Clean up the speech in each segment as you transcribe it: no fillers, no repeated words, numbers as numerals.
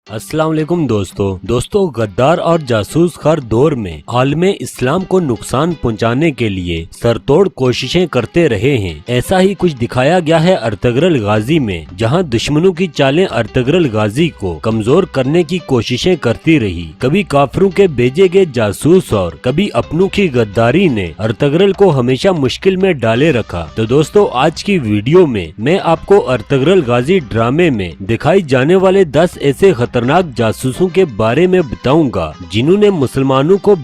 अस्सलाम वालेकुम दोस्तों गद्दार और जासूस हर दौर में आलमे इस्लाम को नुकसान पहुंचाने के लिए सरतोड़ कोशिशें करते रहे हैं। ऐसा ही कुछ दिखाया गया है अर्तगरल गाजी में, जहां दुश्मनों की चालें अर्तगरल गाजी को कमजोर करने की कोशिशें करती रही। कभी काफिरों के भेजे गए जासूस और कभी अपनों की गद्दारी ने अर्तगरल को हमेशा मुश्किल में डाले रखा। तो दोस्तों आज की वीडियो में मैं आपको अर्तगरल गाजी ड्रामे में दिखाई जाने वाले 10 ऐसे खतरनाक जासूसों के बारे में बताऊंगा जिन्होंने मुसलमानों को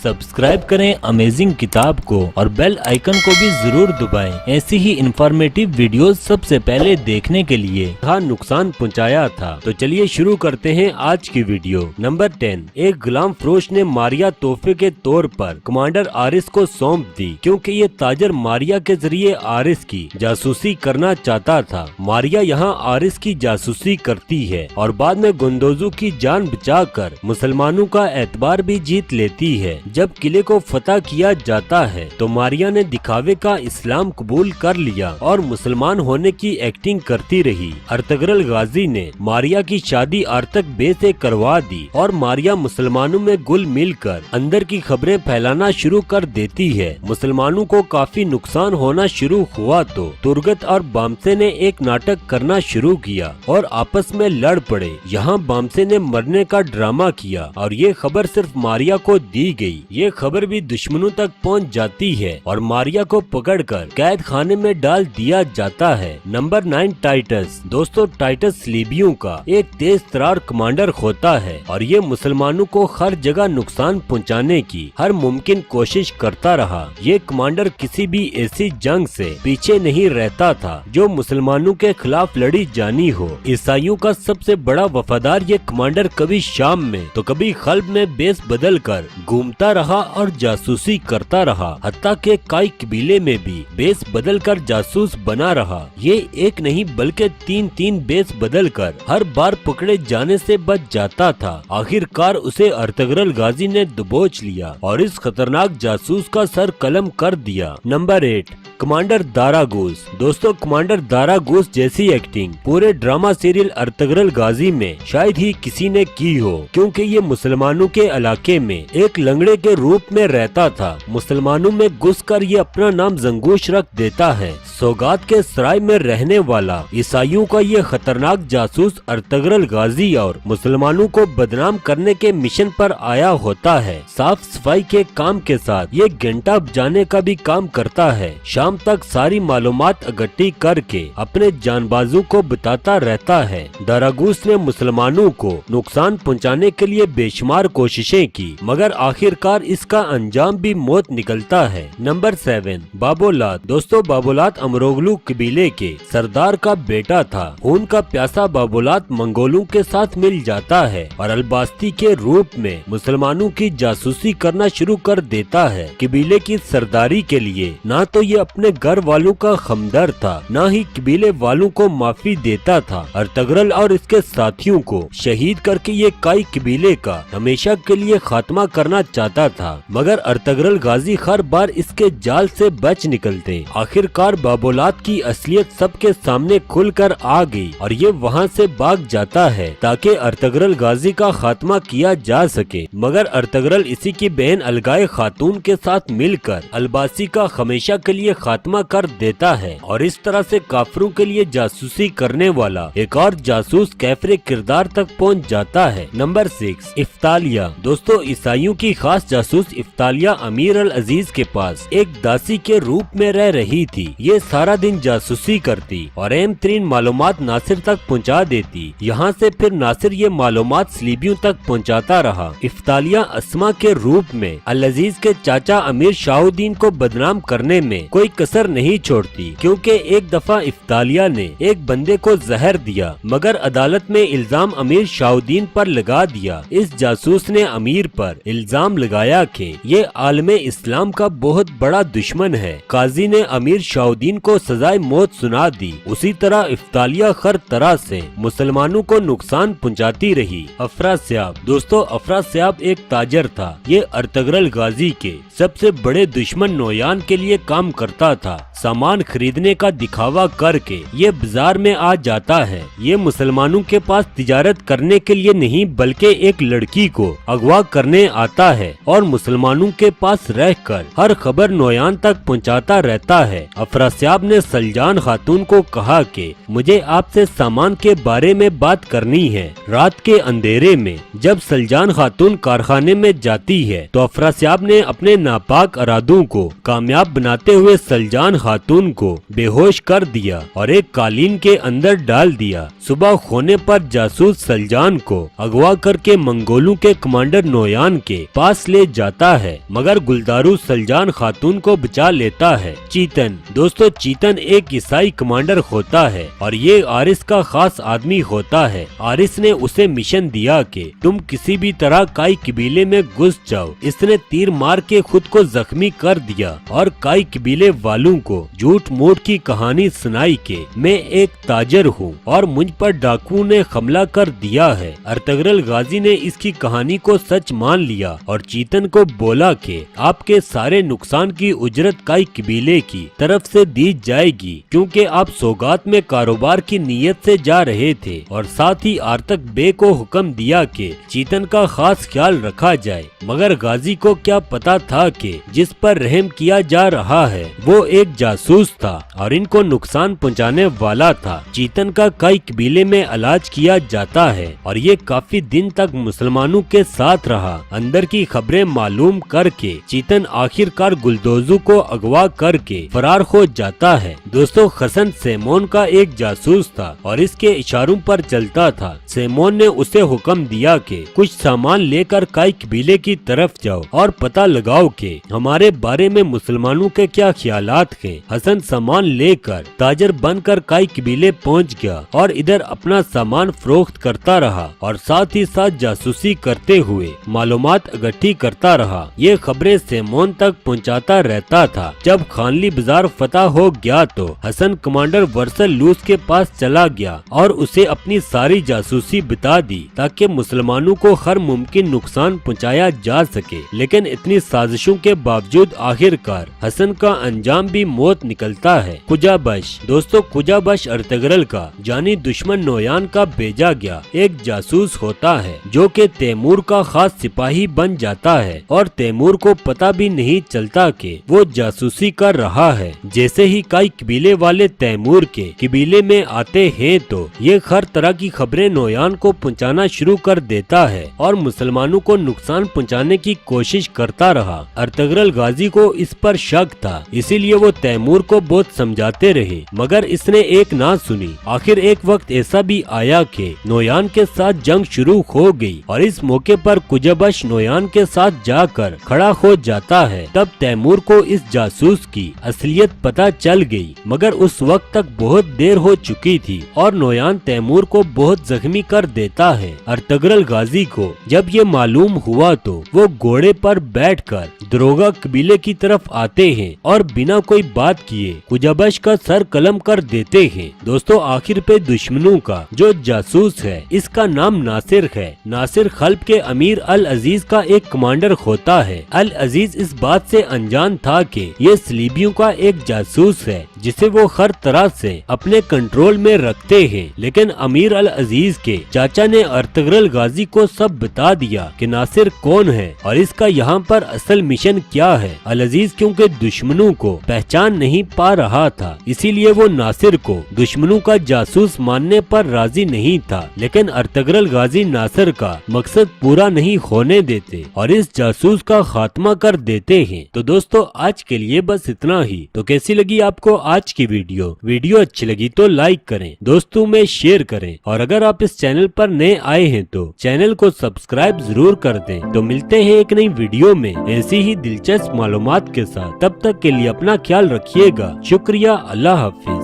सब्सक्राइब करें अमेजिंग किताब को और बेल आइकन को भी जरूर दबाएं। ऐसी ही इंफॉर्मेटिव वीडियोस सबसे पहले देखने के लिए नुकसान पहुंचाया था। तो चलिए शुरू करते हैं आज की वीडियो। नंबर 10, एक गुलाम फरोश ने मारिया तोहफे के तौर पर कमांडर आरिस को सौंप दी, क्योंकि ये ताजर मारिया के जरिए आरिस की जासूसी करना चाहता था। मारिया यहाँ आरिस की जासूसी करती है और बाद में गुंदोजू की जान बचाकर मुसलमानों का एतबार भी जीत लेती है। जब किले को फतह किया जाता है तो मारिया ने दिखावे का इस्लाम कबूल कर लिया और मुसलमान होने की एक्टिंग करती रही। अर्तगरल गाजी ने मारिया की शादी आर्तक बे से करवा दी और मारिया मुसलमानों में गुल मिल कर अंदर की खबरें फैलाना शुरू कर देती है। मुसलमानों को काफी नुकसान होना शुरू हुआ तो तुर्गत और बामसे ने एक नाटक करना शुरू किया और आपस में लड़ पड़े। यहाँ बामसे ने मरने का ड्रामा किया और ये खबर सिर्फ मारिया को दी गई। ये खबर भी दुश्मनों तक पहुंच जाती है और मारिया को पकड़कर कैद खाने में डाल दिया जाता है। Number 9, Titus. दोस्तों टाइटस लीबियों का एक तेज तरार कमांडर होता है और ये मुसलमानों को हर जगह नुकसान पहुंचाने की हर मुमकिन कोशिश करता रहा। ये कमांडर किसी भी ऐसी जंग से पीछे नहीं रहता था जो मुसलमानों के खिलाफ लड़ी जानी हो। ईसाइयों का सबसे बड़ा वफादार ये कमांडर कभी शाम में तो कभी खल्ब में बेस बदल कर घूमता रहा और जासूसी करता रहा। हत्ता के कई कबीले में भी बेस बदल कर जासूस बना रहा। ये एक नहीं बल्कि 3 बेस बदल कर हर बार पकड़े जाने से बच जाता था। आखिरकार उसे अर्तगरल गाजी ने दबोच लिया और इस खतरनाक जासूस का सर कलम कर दिया। Number 8, commander Dragos. दोस्तों कमांडर दारागोस जैसी एक्टिंग पूरे ड्रामा सीरियल अर्तगरल गाजी में शायद ही किसी ने की हो, क्योंकि ये मुसलमानों के इलाके में एक लंगड़े के रूप में रहता था। मुसलमानों में घुसकर ये अपना नाम जंगूश रख देता है। सौगात के सराय में रहने वाला ईसाइयों का ये खतरनाक जासूस अर्तगरल गाजी और मुसलमानों को बदनाम करने के मिशन पर आया होता है। साफ सफाई के काम के साथ ये घंटा बजाने का भी काम करता है। शाम तक सारी मालूमात इकट्ठी करके अपने जानबाजों को बताता रहता है। दारागूस ने मुसलमानों को नुकसान पहुंचाने के लिए बेशुमार कोशिशें की, मगर आखिरकार इसका अंजाम भी मौत निकलता है। नंबर 7, बाबोलात। दोस्तों बाबोलात अमरोगलू कबीले के सरदार का बेटा था। खून का प्यासा बाबोलात मंगोलों के साथ मिल जाता है और अलबास्ती के रूप में मुसलमानों की जासूसी करना शुरू कर देता है। कबीले की सरदारी के लिए न तो ये अपने घर वालों का हमदर्द था, न ही कबीले वालों को माफी देता था। अर्तगरल और इसके साथियों को शहीद करके ये कई कबीले का हमेशा के लिए खात्मा करना चाहता था, मगर अर्तगरल गाजी हर बार इसके जाल से बच निकलते। आखिरकार बाबोलात की असलियत सबके सामने खुलकर आ गई और ये वहाँ से भाग जाता है ताकि अर्तगरल गाजी का खात्मा किया जा सके। मगर अर्तगरल इसी की बहन अलगाए खातून के साथ मिलकर अलबासी का हमेशा के लिए खात्मा कर देता है और इस तरह से काफिरों के लिए जासूसी करने वाला एक और जासूस कैफरे किरदार तक पहुंच जाता है। नंबर 6, इफ्तालिया। दोस्तों ईसाइयों की खास जासूस इफ्तालिया अमीर अल अजीज के पास एक दासी के रूप में रह रही थी। ये सारा दिन जासूसी करती और अहम तरीन मालूमात नासिर तक पहुंचा देती। यहाँ से फिर नासिर ये मालूमात सलीबियों तक पहुंचाता रहा। इफ्तालिया अस्मा के रूप में अल अजीज के चाचा अमीर शाहुद्दीन को बदनाम करने में कोई कसर नहीं छोड़ती, क्योंकि एक दफा इफ्तालिया ने एक बंदे को जहर दिया, मगर अदालत में इल्जाम अमीर शाहुद्दीन पर लगा दिया। इस जासूस ने अमीर पर इल्जाम लगाया कि ये आलमे इस्लाम का बहुत बड़ा दुश्मन है। काजी ने अमीर शाहुद्दीन को सजाए मौत सुना दी। उसी तरह इफ्तालिया हर तरह से मुसलमानों को नुकसान पहुंचाती रही। अफरास्याब। दोस्तों अफरास्याब एक ताजर था। ये अर्तगरल गाजी के सबसे बड़े दुश्मन नोयान के लिए काम करता ہوتا تھا। सामान खरीदने का दिखावा करके ये बाजार में आ जाता है। ये मुसलमानों के पास तिजारत करने के लिए नहीं बल्कि एक लड़की को अगवा करने आता है और मुसलमानों के पास रहकर हर खबर नोयान तक पहुंचाता रहता है। अफरास्याब ने सलजान खातून को कहा कि मुझे आपसे सामान के बारे में बात करनी है। रात के अंधेरे में जब सलजान खातून कारखाने में जाती है तो अफरास्याब ने अपने नापाक इरादों को कामयाब बनाते हुए सलजान खातून को बेहोश कर दिया और एक कालीन के अंदर डाल दिया। सुबह होने पर जासूस सलजान को अगवा करके मंगोलों के कमांडर नोयान के पास ले जाता है, मगर गुलदारू सलजान खातून को बचा लेता है। चीतन, दोस्तों चीतन एक ईसाई कमांडर होता है और ये आरिस का खास आदमी होता है। आरिस ने उसे मिशन दिया कि तुम किसी भी तरह काई कबीले में घुस जाओ। इसने तीर मार के खुद को जख्मी कर दिया और काई कबीले वालों को झूठ मूठ की कहानी सुनाई कि मैं एक ताजर हूँ और मुझ पर डाकुओं ने हमला कर दिया है। अर्तगरल गाजी ने इसकी कहानी को सच मान लिया और चीतन को बोला कि आपके सारे नुकसान की उजरत काई कबीले की तरफ से दी जाएगी, क्योंकि आप सौगात में कारोबार की नीयत से जा रहे थे। और साथ ही आर्तक बे को हुक्म दिया कि चीतन का खास ख्याल रखा जाए। मगर गाजी को क्या पता था कि जिस पर रहम किया जा रहा है वो एक जासूस था और इनको नुकसान पहुंचाने वाला था। चीतन का कई कबीले में इलाज किया जाता है और ये काफी दिन तक मुसलमानों के साथ रहा। अंदर की खबरें मालूम करके चीतन आखिरकार गुलदोजू को अगवा करके फरार हो जाता है। दोस्तों हसन सेमोन का एक जासूस था और इसके इशारों पर चलता था। सेमोन ने उसे हुक्म दिया कि कुछ सामान लेकर काई कबीले की तरफ जाओ और पता लगाओ कि हमारे बारे में मुसलमानों के क्या ख्यालात हैं। हसन सामान लेकर ताजर बनकर काई कबीले पहुंच गया और इधर अपना सामान फरोख्त करता रहा और साथ ही साथ जासूसी करते हुए मालूमात इकट्ठी करता रहा। ये खबरें सेमोन तक पहुंचाता रहता था। जब खानली बाजार फतह हो गया तो हसन कमांडर वर्सल लूस के पास चला गया और उसे अपनी सारी जासूसी बता दी ताकि मुसलमानों को हर मुमकिन नुकसान पहुंचाया जा सके। लेकिन इतनी साजिशों के बावजूद आखिरकार हसन का अंजाम भी मौत निकलता है। कुजाबश, दोस्तों कुजाबश अर्तगरल का जानी दुश्मन नोयान का भेजा गया एक जासूस होता है जो कि तैमूर का खास सिपाही बन जाता है और तैमूर को पता भी नहीं चलता कि वो जासूसी कर रहा है। जैसे ही कई कबीले वाले तैमूर के कबीले में आते हैं तो ये हर तरह की खबरें नोयान को पहुंचाना शुरू कर देता है और मुसलमानों को नुकसान पहुंचाने की कोशिश करता रहा। अर्तगरल गाजी को इस पर शक था, इसीलिए वो तैमूर को बहुत समझाते रहे मगर इसने एक ना सुनी। आखिर एक वक्त ऐसा भी आया कि नोयान के साथ जंग शुरू हो गई और इस मौके पर कुजाबश नोयान के साथ जाकर खड़ा हो जाता है। तब तैमूर को इस जासूस की असलियत पता चल गई, मगर उस वक्त तक बहुत देर हो चुकी थी और नोयान तैमूर को बहुत जख्मी कर देता है। अर्तगरल गाजी को जब ये मालूम हुआ तो वो घोड़े पर बैठकर दरोगा कबीले की तरफ आते हैं और बिना कोई बात किए कुजाबश का सर कलम कर देते हैं। दोस्तों आखिर पे दुश्मनों का जो जासूस है इसका नाम नासिर है। नासिर खल्ब के अमीर अल अजीज का एक कमांडर होता है। अल अजीज इस बात से अनजान था कि ये सलीबियों का एक जासूस है जिसे वो हर तरह से अपने कंट्रोल में रखते हैं। लेकिन अमीर अल अजीज के चाचा ने अर्तगरल गाजी को सब बता दिया कि नासिर कौन है और इसका यहाँ पर असल मिशन क्या है। अल अजीज क्योंकि दुश्मनों को पहचान नहीं पा रहा था, इसीलिए वो नासिर को दुश्मनों का जासूस मानने पर राजी नहीं था। लेकिन अर्तगरल गाजी नासिर का मकसद पूरा नहीं होने देते और इस जासूस का खात्मा कर देते हैं। तो दोस्तों आज के लिए बस इतना ही। तो कैसी लगी आपको आज की वीडियो अच्छी लगी तो लाइक करें, दोस्तों में शेयर करें और अगर आप इस चैनल पर नए आए हैं तो चैनल को सब्सक्राइब जरूर कर दें। तो मिलते हैं एक नई वीडियो में ऐसी ही दिलचस्प मालूमात के साथ। तब तक के लिए अपना ख्याल रखिएगा। शुक्रिया, अल्लाह हाफिज।